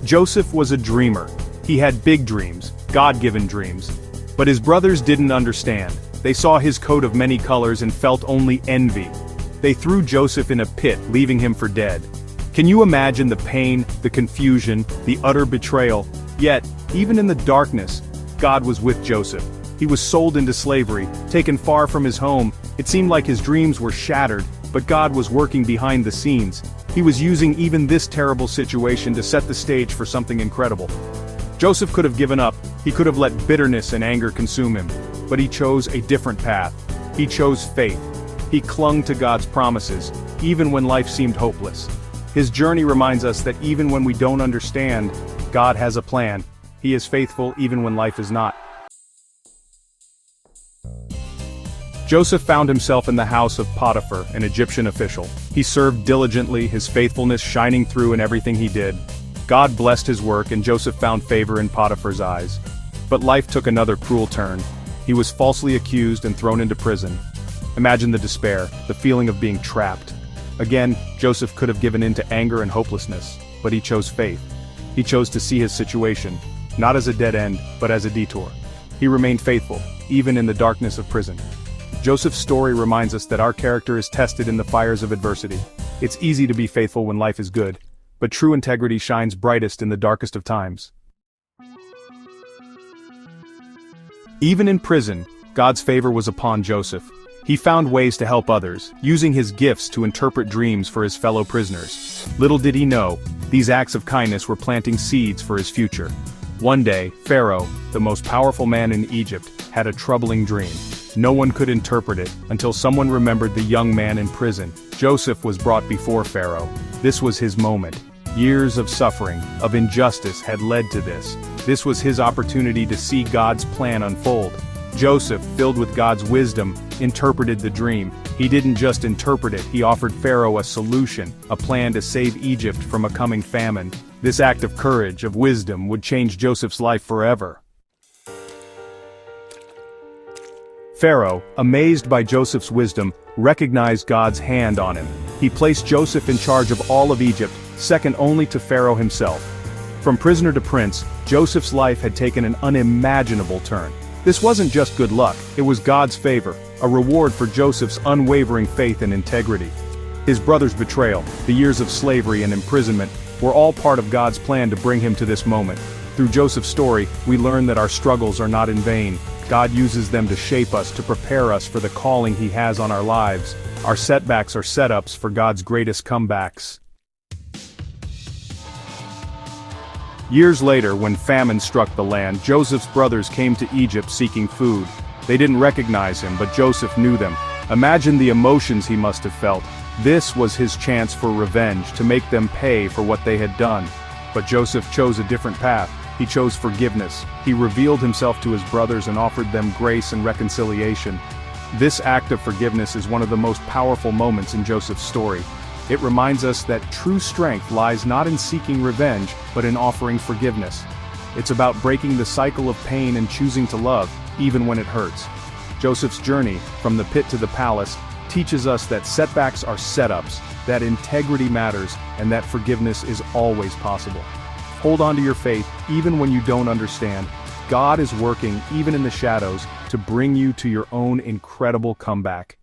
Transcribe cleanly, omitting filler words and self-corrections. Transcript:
Joseph was a dreamer. He had big dreams, God-given dreams. But his brothers didn't understand. They saw his coat of many colors and felt only envy. They threw Joseph in a pit, leaving him for dead. Can you imagine the pain, the confusion, the utter betrayal? Yet, even in the darkness, God was with Joseph. He was sold into slavery, taken far from his home. It seemed like his dreams were shattered, but God was working behind the scenes. He was using even this terrible situation to set the stage for something incredible. Joseph could have given up. He could have let bitterness and anger consume him. But he chose a different path. He chose faith. He clung to God's promises, even when life seemed hopeless. His journey reminds us that even when we don't understand, God has a plan. He is faithful even when life is not. Joseph found himself in the house of Potiphar, an Egyptian official. He served diligently, his faithfulness shining through in everything he did. God blessed his work and Joseph found favor in Potiphar's eyes. But life took another cruel turn. He was falsely accused and thrown into prison. Imagine the despair, the feeling of being trapped. Again, Joseph could have given in to anger and hopelessness, but he chose faith. He chose to see his situation, not as a dead end, but as a detour. He remained faithful, even in the darkness of prison. Joseph's story reminds us that our character is tested in the fires of adversity. It's easy to be faithful when life is good, but true integrity shines brightest in the darkest of times. Even in prison, God's favor was upon Joseph. He found ways to help others, using his gifts to interpret dreams for his fellow prisoners. Little did he know, these acts of kindness were planting seeds for his future. One day, Pharaoh, the most powerful man in Egypt, had a troubling dream. No one could interpret it until someone remembered the young man in prison. Joseph was brought before Pharaoh. This was his moment. Years of suffering, of injustice had led to this. This was his opportunity to see God's plan unfold. Joseph, filled with God's wisdom, interpreted the dream. He didn't just interpret it, he offered Pharaoh a solution, a plan to save Egypt from a coming famine. This act of courage, of wisdom, would change Joseph's life forever. Pharaoh, amazed by Joseph's wisdom, recognized God's hand on him. He placed Joseph in charge of all of Egypt, second only to Pharaoh himself. From prisoner to prince, Joseph's life had taken an unimaginable turn. This wasn't just good luck, it was God's favor, a reward for Joseph's unwavering faith and integrity. His brother's betrayal, the years of slavery and imprisonment, were all part of God's plan to bring him to this moment. Through Joseph's story, we learn that our struggles are not in vain. God uses them to shape us, to prepare us for the calling He has on our lives. Our setbacks are setups for God's greatest comebacks. Years later, when famine struck the land, Joseph's brothers came to Egypt seeking food. They didn't recognize him, but Joseph knew them. Imagine the emotions he must have felt. This was his chance for revenge, to make them pay for what they had done. But Joseph chose a different path. He chose forgiveness. He revealed himself to his brothers and offered them grace and reconciliation. This act of forgiveness is one of the most powerful moments in Joseph's story. It reminds us that true strength lies not in seeking revenge, but in offering forgiveness. It's about breaking the cycle of pain and choosing to love, even when it hurts. Joseph's journey, from the pit to the palace, teaches us that setbacks are setups, that integrity matters, and that forgiveness is always possible. Hold on to your faith, even when you don't understand. God is working, even in the shadows, to bring you to your own incredible comeback.